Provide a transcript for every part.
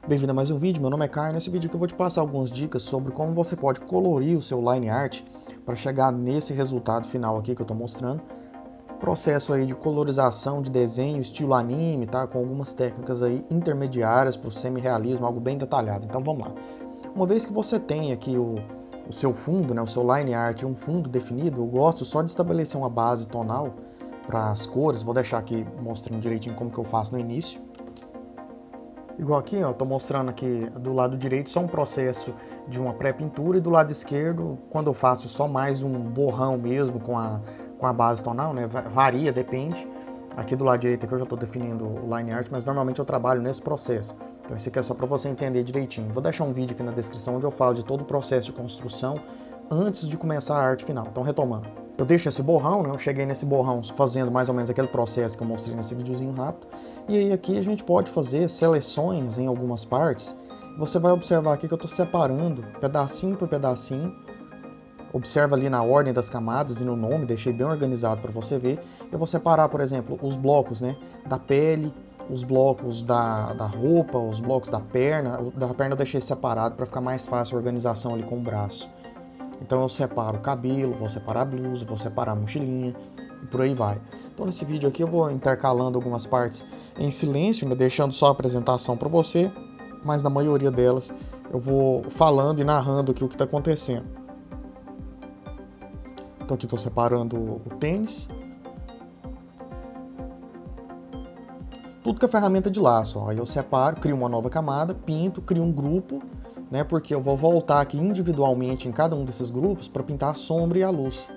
Bem-vindo a mais um vídeo, meu nome é Caio. Nesse vídeo aqui eu vou te passar algumas dicas sobre como você pode colorir o seu line art para chegar nesse resultado final aqui que eu estou mostrando. Processo aí de colorização, de desenho, estilo anime, tá? Com algumas técnicas aí intermediárias para o semi-realismo, algo bem detalhado. Então vamos lá. Uma vez que você tem aqui o seu fundo, né, o seu line art, um fundo definido, eu gosto só de estabelecer uma base tonal para as cores. Vou deixar aqui mostrando direitinho como que eu faço no início. Igual aqui, ó, tô mostrando aqui do lado direito só um processo de uma pré-pintura e do lado esquerdo, quando eu faço só mais um borrão mesmo com a base tonal, né? Varia, depende. Aqui do lado direito aqui eu já estou definindo o line art, mas normalmente eu trabalho nesse processo. Então isso aqui é só para você entender direitinho. Vou deixar um vídeo aqui na descrição onde eu falo de todo o processo de construção antes de começar a arte final. Então retomando. Eu deixo esse borrão, né? Eu cheguei nesse borrão fazendo mais ou menos aquele processo que eu mostrei nesse videozinho rápido. E aí aqui a gente pode fazer seleções em algumas partes. Você vai observar aqui que eu estou separando pedacinho por pedacinho. Observa ali na ordem das camadas e no nome, deixei bem organizado para você ver. Eu vou separar, por exemplo, os blocos, né, da pele, os blocos da roupa, os blocos da perna. O da perna eu deixei separado para ficar mais fácil a organização ali com o braço. Então eu separo o cabelo, vou separar a blusa, vou separar a mochilinha e por aí vai. Então nesse vídeo aqui eu vou intercalando algumas partes em silêncio, deixando só a apresentação para você, mas na maioria delas eu vou falando e narrando aqui o que está acontecendo. Então aqui estou separando o tênis. Tudo com a ferramenta de laço, ó. Aí eu separo, crio uma nova camada, pinto, crio um grupo, né? Porque eu vou voltar aqui individualmente em cada um desses grupos para pintar a sombra e a luz.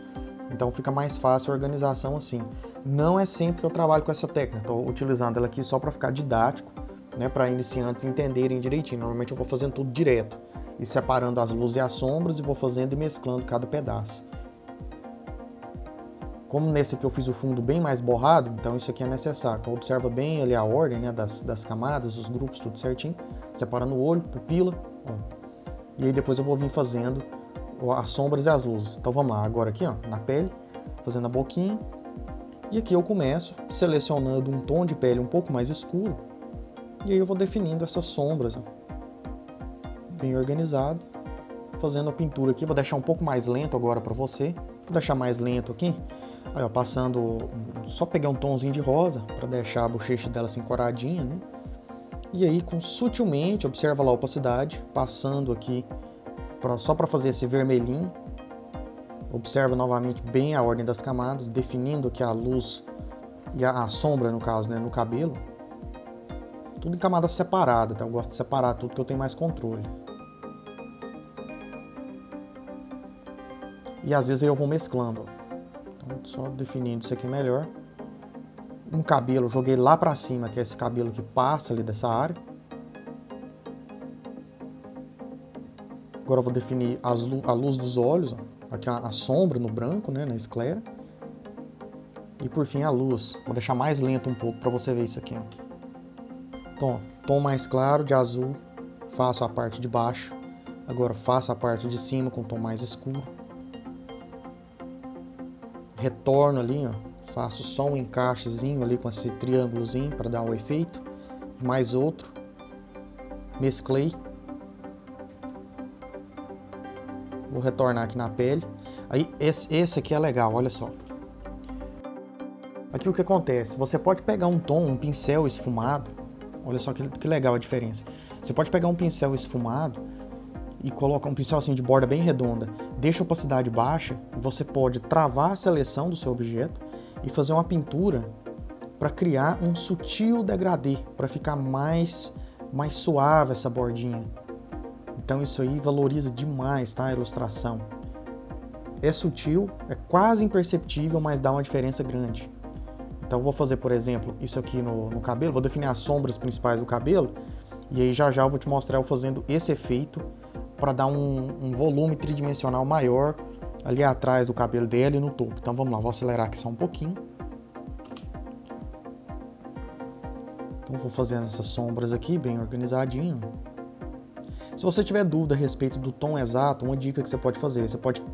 Então fica mais fácil a organização assim. Não é sempre que eu trabalho com essa técnica, estou utilizando ela aqui só para ficar didático, né? Para iniciantes entenderem direitinho. Normalmente eu vou fazendo tudo direto, e separando as luzes e as sombras e vou fazendo e mesclando cada pedaço. Como nesse aqui eu fiz o fundo bem mais borrado, então isso aqui é necessário. Então observa bem ali a ordem, né, das camadas, os grupos, tudo certinho. Separando o olho, pupila. Ó. E aí depois eu vou vir fazendo as sombras e as luzes. Então vamos lá, agora aqui ó, na pele, fazendo a boquinha. E aqui eu começo selecionando um tom de pele um pouco mais escuro. E aí eu vou definindo essas sombras, ó, bem organizado. Fazendo a pintura aqui, vou deixar um pouco mais lento agora para você. Vou deixar mais lento aqui. Aí, ó, passando, só pegar um tomzinho de rosa para deixar a bochecha dela assim coradinha, né? E aí, sutilmente, observa lá a opacidade, passando aqui só para fazer esse vermelhinho. Observa novamente bem a ordem das camadas, definindo aqui a luz e a sombra, no caso, né, no cabelo. Tudo em camada separada, tá? Eu gosto de separar tudo que eu tenho mais controle. E às vezes eu vou mesclando, ó. Então, só definindo isso aqui melhor. Um cabelo, eu joguei lá pra cima, que é esse cabelo que passa ali dessa área. Agora eu vou definir a luz dos olhos, ó. Aqui a sombra no branco, né, na esclera. E por fim a luz. Vou deixar mais lento um pouco para você ver isso aqui, ó. Então, ó, tom mais claro de azul, faço a parte de baixo. Agora faço a parte de cima com tom mais escuro. Retorno ali, ó, faço só um encaixezinho ali com esse triângulozinho para dar um efeito. Mais outro. Mesclei. Vou retornar aqui na pele. Aí esse aqui é legal, olha só. Aqui o que acontece? Você pode pegar um tom, um pincel esfumado. Olha só que legal a diferença. Você pode pegar um pincel esfumado e coloca um pincel assim de borda bem redonda, deixa a opacidade baixa e você pode travar a seleção do seu objeto e fazer uma pintura para criar um sutil degradê, para ficar mais suave essa bordinha. Então isso aí valoriza demais, tá, a ilustração. É sutil, é quase imperceptível, mas dá uma diferença grande. Então eu vou fazer, por exemplo, isso aqui no cabelo, vou definir as sombras principais do cabelo e aí já eu vou te mostrar eu fazendo esse efeito para dar um volume tridimensional maior ali atrás do cabelo dela e no topo. Então vamos lá, vou acelerar aqui só um pouquinho. Então vou fazendo essas sombras aqui bem organizadinho. Se você tiver dúvida a respeito do tom exato, uma dica que você pode fazer, você pode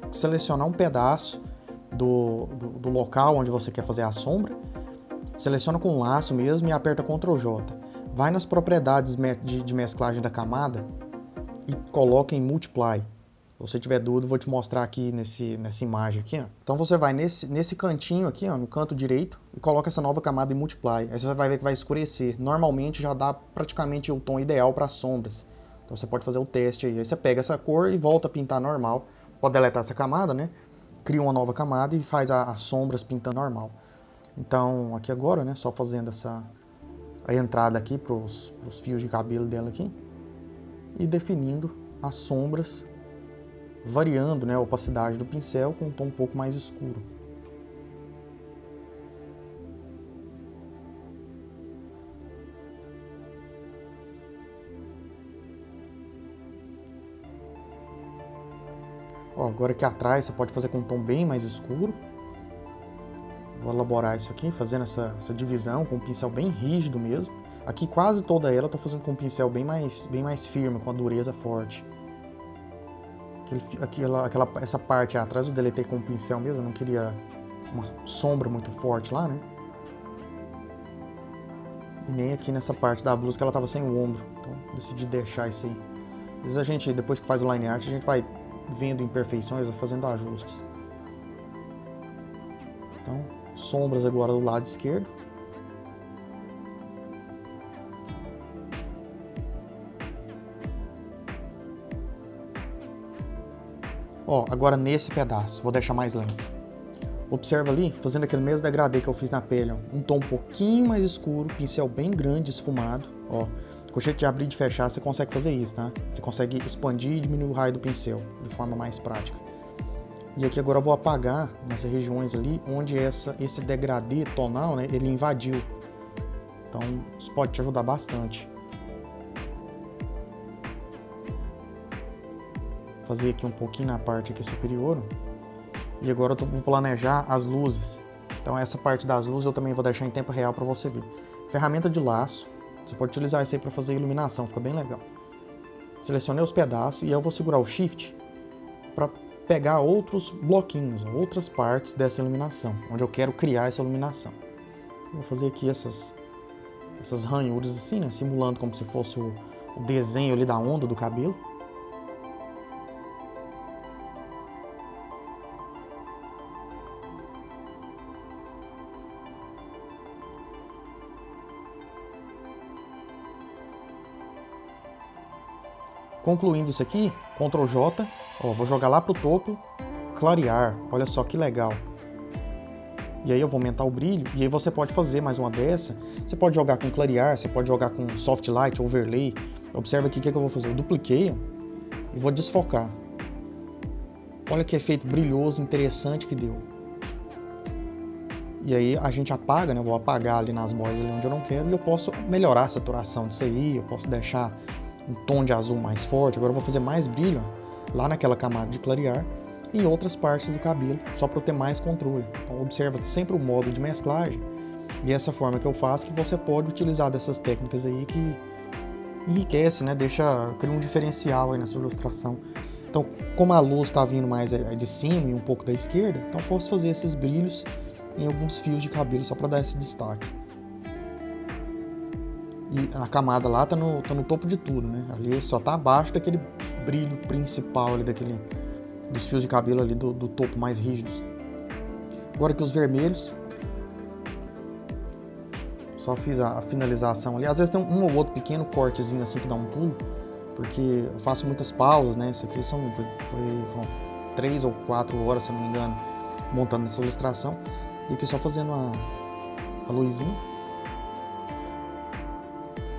selecionar um pedaço do local onde você quer fazer a sombra, seleciona com um laço mesmo e aperta Ctrl J. vai nas propriedades de mesclagem da camada e coloca em Multiply. Se você tiver dúvida, eu vou te mostrar aqui nessa imagem aqui, ó. Então você vai nesse cantinho aqui, ó, no canto direito, e coloca essa nova camada em Multiply. Aí você vai ver que vai escurecer. Normalmente já dá praticamente o tom ideal para sombras. Então você pode fazer o teste aí. Aí você pega essa cor e volta a pintar normal. Pode deletar essa camada, né? Cria uma nova camada e faz as sombras pintando normal. Então aqui agora, né, só fazendo a entrada aqui para os fios de cabelo dela aqui. E definindo as sombras, variando, né, a opacidade do pincel com um tom um pouco mais escuro. Ó, agora aqui atrás você pode fazer com um tom bem mais escuro. Vou elaborar isso aqui, fazendo essa divisão com um pincel bem rígido mesmo. Aqui quase toda ela eu tô fazendo com um pincel bem mais firme, com a dureza forte. Essa parte atrás eu deletei com o pincel mesmo, eu não queria uma sombra muito forte lá, né? E nem aqui nessa parte da blusa que ela tava sem o ombro, então decidi deixar isso aí. Às vezes a gente, depois que faz o line art, a gente vai vendo imperfeições, vai fazendo ajustes. Então, sombras agora do lado esquerdo. Ó, agora nesse pedaço, vou deixar mais lento. Observa ali, fazendo aquele mesmo degradê que eu fiz na pele, ó, um tom um pouquinho mais escuro, pincel bem grande, esfumado, ó. Com o jeito de abrir e de fechar, você consegue fazer isso, tá? Você consegue expandir e diminuir o raio do pincel, de forma mais prática. E aqui agora eu vou apagar nessas regiões ali, onde esse degradê tonal, né, ele invadiu. Então, isso pode te ajudar bastante. Fazer aqui um pouquinho na parte aqui superior. E agora eu vou planejar as luzes. Então essa parte das luzes eu também vou deixar em tempo real para você ver. Ferramenta de laço. Você pode utilizar isso aí para fazer iluminação, fica bem legal. Selecionei os pedaços e eu vou segurar o Shift para pegar outros bloquinhos, outras partes dessa iluminação, onde eu quero criar essa iluminação. Vou fazer aqui essas ranhuras assim, né, simulando como se fosse o desenho ali da onda do cabelo. Concluindo isso aqui, Ctrl J, ó, vou jogar lá pro topo, clarear, olha só que legal. E aí eu vou aumentar o brilho, e aí você pode fazer mais uma dessa, você pode jogar com clarear, você pode jogar com soft light, overlay. Observa aqui o que eu vou fazer, eu dupliquei e vou desfocar. Olha que efeito brilhoso, interessante que deu. E aí a gente apaga, né, eu vou apagar ali nas bordas ali onde eu não quero, e eu posso melhorar a saturação disso aí, eu posso deixar um tom de azul mais forte. Agora eu vou fazer mais brilho, ó, lá naquela camada de clarear e em outras partes do cabelo, só para eu ter mais controle. Então observa sempre o modo de mesclagem e essa forma que eu faço, que você pode utilizar dessas técnicas aí que enriquece, né? Cria um diferencial aí na sua ilustração. Então, como a luz está vindo mais de cima e um pouco da esquerda, então eu posso fazer esses brilhos em alguns fios de cabelo só para dar esse destaque. E a camada lá tá no topo de tudo, né? Ali só tá abaixo daquele brilho principal ali, dos fios de cabelo ali do topo mais rígidos. Agora aqui os vermelhos. Só fiz a finalização ali. Às vezes tem um ou outro pequeno cortezinho assim que dá um pulo, porque eu faço muitas pausas, né? Isso aqui foram 3 ou 4 horas, se eu não me engano, montando essa ilustração. E aqui só fazendo a luzinha.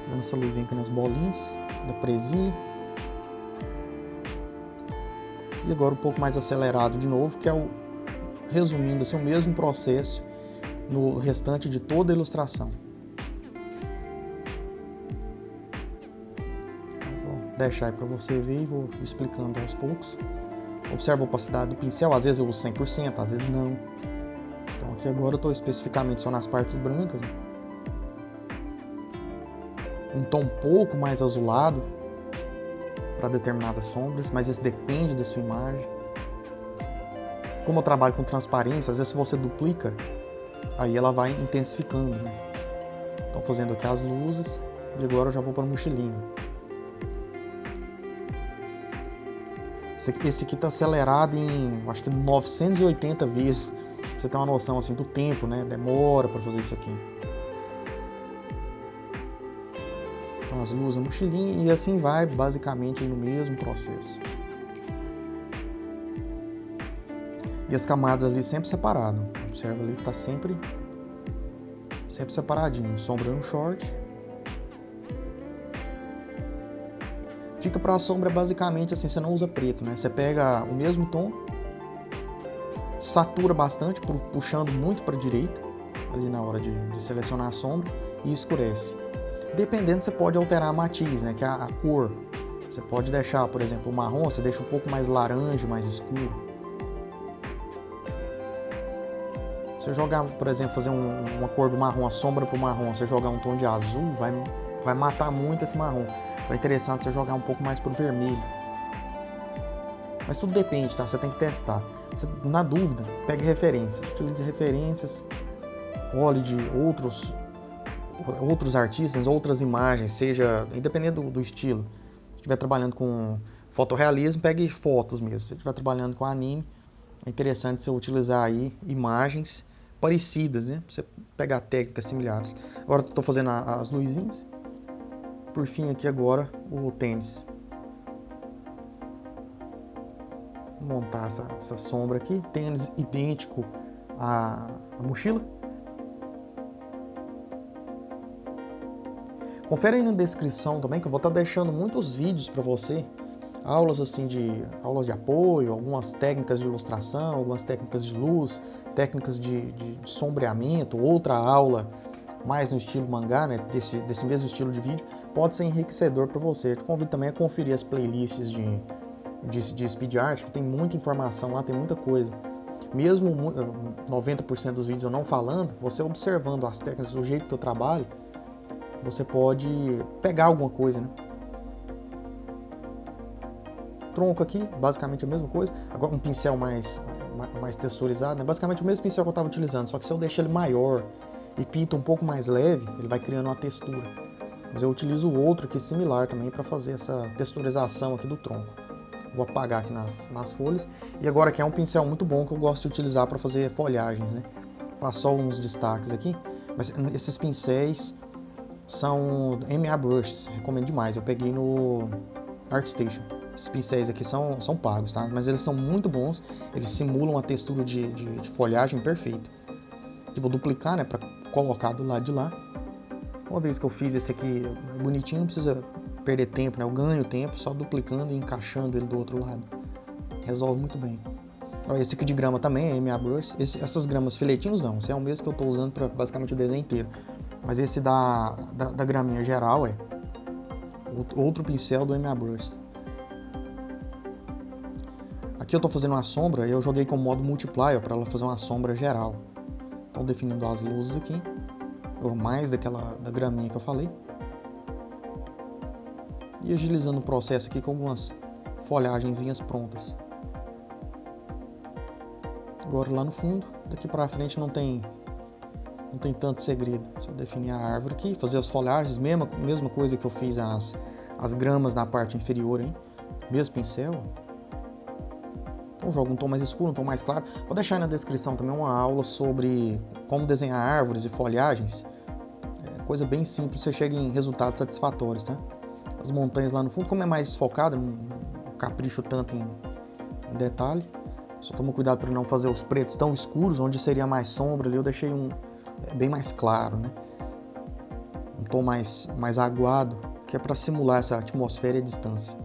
Fazendo essa luzinha aqui nas bolinhas da presinha. E agora um pouco mais acelerado de novo, que é resumindo assim, o mesmo processo no restante de toda a ilustração. Vou deixar aí para você ver e vou explicando aos poucos. Observa a opacidade do pincel, às vezes eu uso 100%, às vezes não. Então aqui agora eu estou especificamente só nas partes brancas, né? Um tom um pouco mais azulado para determinadas sombras, mas isso depende da sua imagem. Como eu trabalho com transparência, às vezes se você duplica, aí ela vai intensificando, né? Então fazendo aqui as luzes, E agora eu já vou para a mochilinha. Esse aqui tá acelerado em, acho que 980 vezes. Pra você ter uma noção assim do tempo, né? Demora para fazer isso aqui. Então as luzes, a mochilinha e assim vai basicamente no mesmo processo. E as camadas ali sempre separado. Observa ali que tá sempre separadinho. Sombra no short. Dica para a sombra é basicamente assim, você não usa preto, né? Você pega o mesmo tom, satura bastante, puxando muito para a direita, ali na hora de selecionar a sombra, e escurece. Dependendo, você pode alterar a matiz, né? Que é a cor. Você pode deixar, por exemplo, o marrom, você deixa um pouco mais laranja, mais escuro. Se você jogar, por exemplo, fazer uma cor do marrom, a sombra para o marrom, você jogar um tom de azul, vai matar muito esse marrom. Então é interessante você jogar um pouco mais pro vermelho. Mas tudo depende, tá? Você tem que testar. Você, na dúvida, pegue referências. Utilize referências, olhe de outros artistas, outras imagens, seja independente do estilo. Se estiver trabalhando com fotorrealismo, pegue fotos mesmo. Se estiver trabalhando com anime, é interessante você utilizar aí imagens parecidas, né? Pra você pegar técnicas similares. Agora eu estou fazendo as luzinhas. Por fim aqui agora o tênis. Vou montar essa sombra aqui. Tênis idêntico à mochila. Confere aí na descrição também que eu vou estar deixando muitos vídeos para você. Aulas assim aulas de apoio, algumas técnicas de ilustração, algumas técnicas de luz, técnicas de sombreamento, outra aula mais no estilo mangá, né, desse mesmo estilo de vídeo, pode ser enriquecedor para você. Eu te convido também a conferir as playlists de speed art, que tem muita informação lá, tem muita coisa. Mesmo 90% dos vídeos eu não falando, você observando as técnicas do jeito que eu trabalho, você pode pegar alguma coisa, né? Tronco aqui, basicamente a mesma coisa. Agora um pincel mais texturizado, né? Basicamente o mesmo pincel que eu estava utilizando, só que se eu deixar ele maior e pinta um pouco mais leve, ele vai criando uma textura. Mas eu utilizo o outro aqui similar também para fazer essa texturização aqui do tronco. Vou apagar aqui nas folhas. E agora aqui é um pincel muito bom que eu gosto de utilizar para fazer folhagens, né? Passou uns destaques aqui, mas esses pincéis são MA Brushes, recomendo demais. Eu peguei no ArtStation. Esses pincéis aqui são pagos, tá? Mas eles são muito bons, eles simulam a textura de folhagem perfeita. Aqui vou duplicar, né, para colocar do lado de lá. Uma vez que eu fiz esse aqui bonitinho, não precisa perder tempo, né? Eu ganho tempo só duplicando e encaixando ele do outro lado. Resolve muito bem. Esse aqui de grama também é MA Brush. Essas gramas filetinhos não, esse é o mesmo que eu estou usando para basicamente o desenho inteiro. Mas esse da graminha geral é outro pincel do MA Brush. Aqui eu estou fazendo uma sombra e eu joguei com o modo multiplier para ela fazer uma sombra geral. Então definindo as luzes aqui, ou mais da graminha que eu falei. E agilizando o processo aqui com algumas folhagenzinhas prontas. Agora lá no fundo, daqui para frente não tem tanto segredo. Só definir a árvore aqui, fazer as folhagens, mesma coisa que eu fiz as gramas na parte inferior, hein? Mesmo pincel. Então jogo um tom mais escuro, um tom mais claro. Vou deixar aí na descrição também uma aula sobre como desenhar árvores e folhagens. É coisa bem simples, você chega em resultados satisfatórios, tá? As montanhas lá no fundo, como é mais desfocado, não capricho tanto em detalhe. Só tomo cuidado para não fazer os pretos tão escuros, onde seria mais sombra ali, eu deixei bem mais claro, né? Um tom mais aguado, que é para simular essa atmosfera e a distância.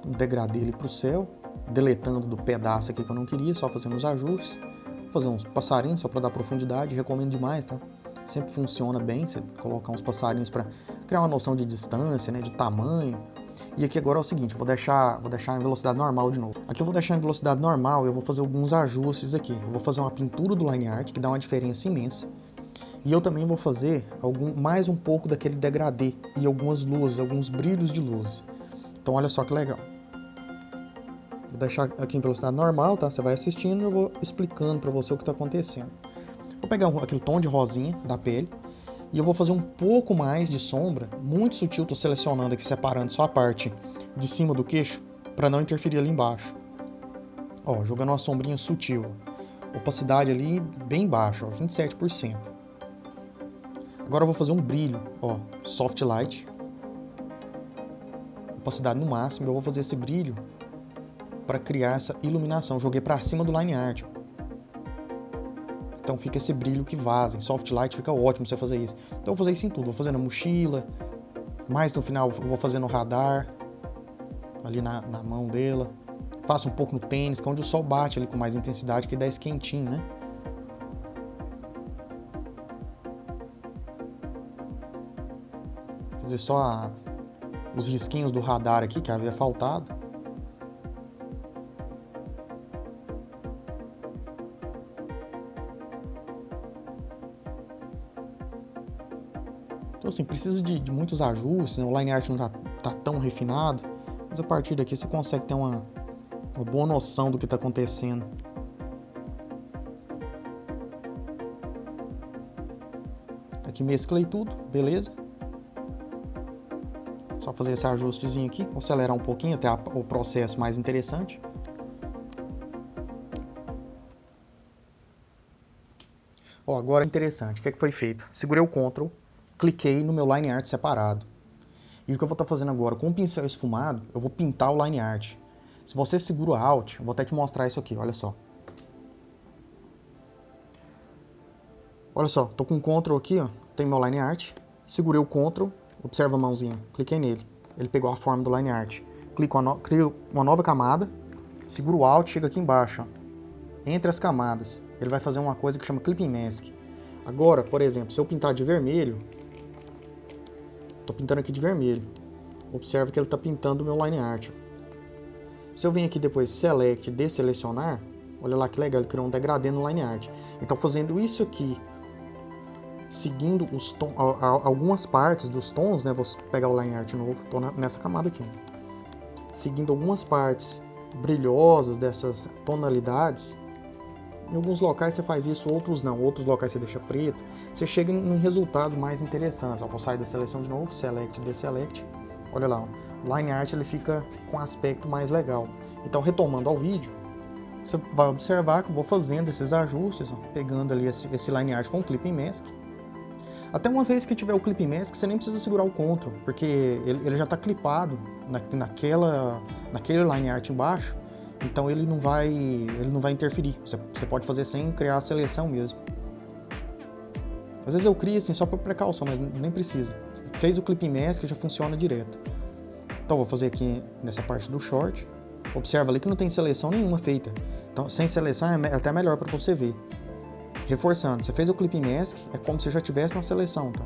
Um degradê ali para o céu, deletando do pedaço aqui que eu não queria, só fazendo os ajustes. Vou fazer uns passarinhos só para dar profundidade, recomendo demais, tá? Sempre funciona bem, você colocar uns passarinhos para criar uma noção de distância, né, de tamanho. E aqui agora é o seguinte, vou deixar em velocidade normal de novo. Aqui eu vou deixar em velocidade normal e eu vou fazer alguns ajustes aqui. Eu vou fazer uma pintura do line art, que dá uma diferença imensa. E eu também vou fazer mais um pouco daquele degradê e algumas luzes, alguns brilhos de luz. Então olha só que legal. Vou deixar aqui em velocidade normal, tá? Você vai assistindo e eu vou explicando pra você o que tá acontecendo. Vou pegar aquele tom de rosinha da pele e eu vou fazer um pouco mais de sombra, muito sutil. Tô selecionando aqui, separando só a parte de cima do queixo para não interferir ali embaixo. Ó, jogando uma sombrinha sutil. Opacidade ali bem baixa, ó, 27%. Agora eu vou fazer um brilho, ó, soft light. Opacidade no máximo. Eu vou fazer esse brilho para criar essa iluminação. Joguei para cima do line art. Então fica esse brilho que vaza. Em soft light fica ótimo você fazer isso. Então eu vou fazer isso em tudo. Vou fazer na mochila. Mais no final eu vou fazer no radar. Ali na mão dela. Faço um pouco no tênis, que é onde o sol bate ali com mais intensidade, que dá esse quentinho, né? Vou fazer só os risquinhos do radar aqui, que havia faltado. Então assim, precisa de muitos ajustes, né? O line art não tá tão refinado, mas a partir daqui você consegue ter uma boa noção do que está acontecendo. Aqui mesclei tudo, beleza? Só fazer esse ajustezinho aqui, vou acelerar um pouquinho até o processo mais interessante. Ó, agora é interessante, o que é que foi feito? Segurei o Ctrl, cliquei no meu line art separado. E o que eu vou estar fazendo agora, com o pincel esfumado, eu vou pintar o line art. Se você segura o Alt, eu vou até te mostrar isso aqui, olha só. Olha só, tô com o Ctrl aqui, ó, tem meu line art. Segurei o Ctrl, observa a mãozinha, cliquei nele. Ele pegou a forma do line art. Crio uma nova camada, seguro o Alt, chega aqui embaixo, ó. Entre as camadas, ele vai fazer uma coisa que chama Clipping Mask. Agora, por exemplo, se eu pintar de vermelho, tô pintando aqui de vermelho. Observa que ele tá pintando o meu line art. Se eu venho aqui depois Select, Desselecionar, olha lá que legal, ele criou um degradê no line art. Então fazendo isso aqui, seguindo os tons, algumas partes dos tons, né? Vou pegar o line art novo, tô nessa camada aqui. Seguindo algumas partes brilhosas dessas tonalidades. Em alguns locais você faz isso, outros não. Outros locais você deixa preto. Você chega em resultados mais interessantes. Ó, vou sair da seleção de novo, Select, Deselect. Olha lá, ó. O line art ele fica com um aspecto mais legal. Então, retomando ao vídeo, você vai observar que eu vou fazendo esses ajustes, ó, pegando ali esse line art com o Clipping Mask. Até uma vez que tiver o Clipping Mask, você nem precisa segurar o Ctrl, porque ele já está clipado naquele line art embaixo. Então ele não vai interferir. Você pode fazer sem criar a seleção mesmo. Às vezes eu crio assim só por precaução, mas nem precisa. Fez o Clipping Mask, já funciona direto. Então vou fazer aqui nessa parte do short. Observa ali que não tem seleção nenhuma feita. Então sem seleção é até melhor para você ver. Reforçando, você fez o Clipping Mask, é como se já estivesse na seleção, tá?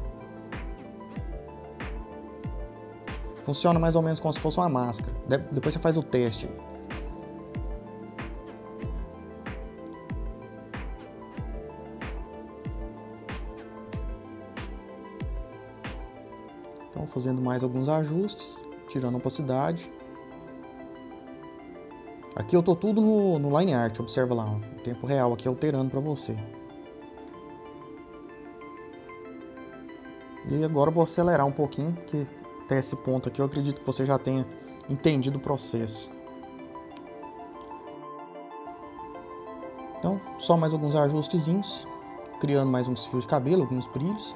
Funciona mais ou menos como se fosse uma máscara. Depois você faz o teste. Então, fazendo mais alguns ajustes, tirando a opacidade. Aqui eu tô tudo no line art, observa lá, ó, em tempo real aqui alterando para você. E agora eu vou acelerar um pouquinho, que até esse ponto aqui eu acredito que você já tenha entendido o processo. Então, só mais alguns ajustezinhos, criando mais uns fios de cabelo, alguns brilhos.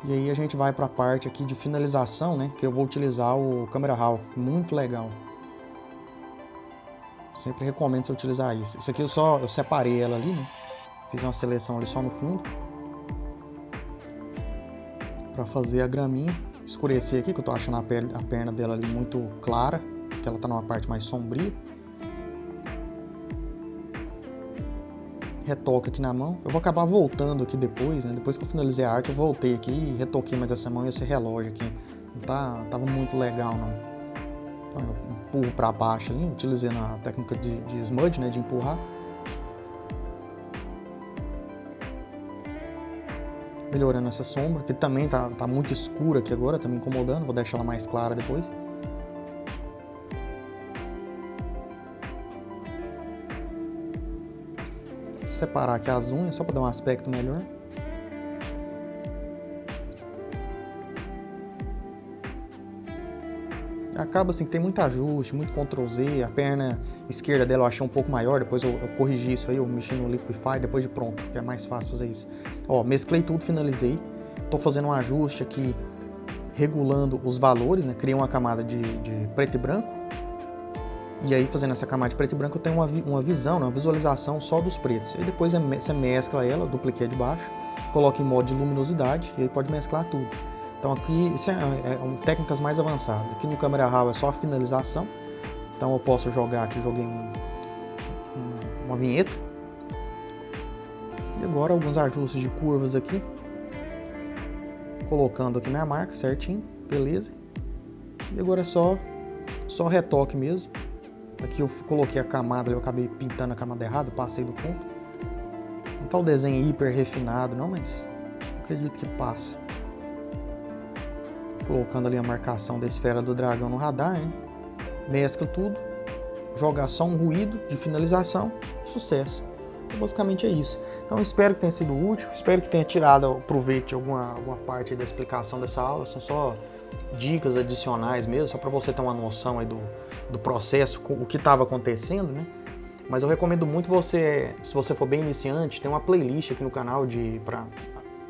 E aí a gente vai para a parte aqui de finalização, né? Que eu vou utilizar o Camera Raw, muito legal. Sempre recomendo você utilizar isso. Isso aqui eu separei ela ali, né? Fiz uma seleção ali só no fundo. Para fazer a graminha. Escurecer aqui, que eu tô achando a perna dela ali muito clara. Que ela tá numa parte mais sombria. Retoque aqui na mão. Eu vou acabar voltando aqui depois, né? Depois que eu finalizei a arte, eu voltei aqui e retoquei mais essa mão e esse relógio aqui. Não tava muito legal, não. Então eu empurro para baixo ali, utilizando a técnica de smudge, né? De empurrar. Melhorando essa sombra, que também tá muito escura aqui agora, tá me incomodando. Vou deixar ela mais clara depois. separar aqui as unhas, só para dar um aspecto melhor. Acaba assim que tem muito ajuste, muito Ctrl Z, a perna esquerda dela eu achei um pouco maior, depois eu corrigi isso aí, eu mexi no Liquify, depois de pronto, que é mais fácil fazer isso. Ó, mesclei tudo, finalizei, tô fazendo um ajuste aqui, regulando os valores, né? Criei uma camada de preto e branco, e aí fazendo essa camada de preto e branco eu tenho uma visão, uma visualização só dos pretos, e depois você mescla ela, dupliquei de baixo, coloca em modo de luminosidade, e aí pode mesclar tudo. Então aqui, isso é técnicas mais avançadas. Aqui no Camera Raw é só a finalização. Então eu posso jogar aqui, joguei uma vinheta. E agora alguns ajustes de curvas aqui. Colocando aqui minha marca certinho, beleza. E agora é só retoque mesmo. Aqui eu coloquei a camada, eu acabei pintando a camada errada, passei do ponto. Não tá o desenho hiper refinado não, mas acredito que passa. Colocando ali a marcação da esfera do dragão no radar, hein? Mescla tudo, jogar só um ruído de finalização, sucesso. Então, basicamente é isso. Então espero que tenha sido útil, espero que tenha tirado proveito de alguma parte da explicação dessa aula. São só dicas adicionais mesmo, só para você ter uma noção aí do processo, o que estava acontecendo, né? Mas eu recomendo muito você, se você for bem iniciante, tem uma playlist aqui no canal para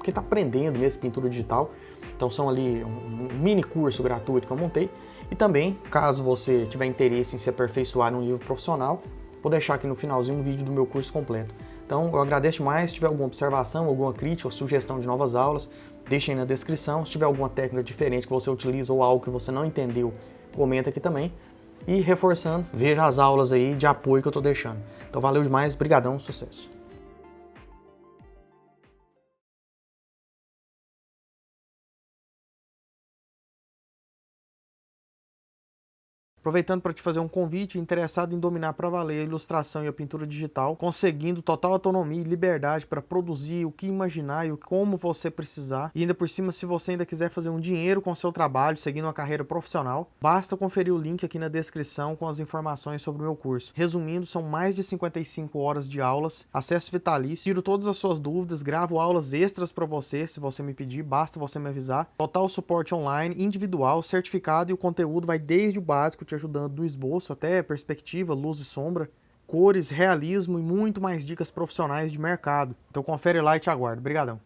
quem está aprendendo mesmo pintura digital. Então são ali um mini curso gratuito que eu montei. E também, caso você tiver interesse em se aperfeiçoar num nível profissional, vou deixar aqui no finalzinho um vídeo do meu curso completo. Então eu agradeço demais. Se tiver alguma observação, alguma crítica ou sugestão de novas aulas, deixem aí na descrição. Se tiver alguma técnica diferente que você utiliza ou algo que você não entendeu, comenta aqui também. E reforçando, veja as aulas aí de apoio que eu estou deixando. Então valeu demais, brigadão, sucesso! Aproveitando para te fazer um convite, interessado em dominar para valer a ilustração e a pintura digital, conseguindo total autonomia e liberdade para produzir o que imaginar e como você precisar. E ainda por cima, se você ainda quiser fazer um dinheiro com o seu trabalho, seguindo uma carreira profissional, basta conferir o link aqui na descrição com as informações sobre o meu curso. Resumindo, são mais de 55 horas de aulas, acesso vitalício, tiro todas as suas dúvidas, gravo aulas extras para você, se você me pedir, basta você me avisar. Total suporte online, individual, certificado, e o conteúdo vai desde o básico, te ajudando do esboço até perspectiva, luz e sombra, cores, realismo e muito mais dicas profissionais de mercado. Então confere lá e te aguardo. Obrigadão.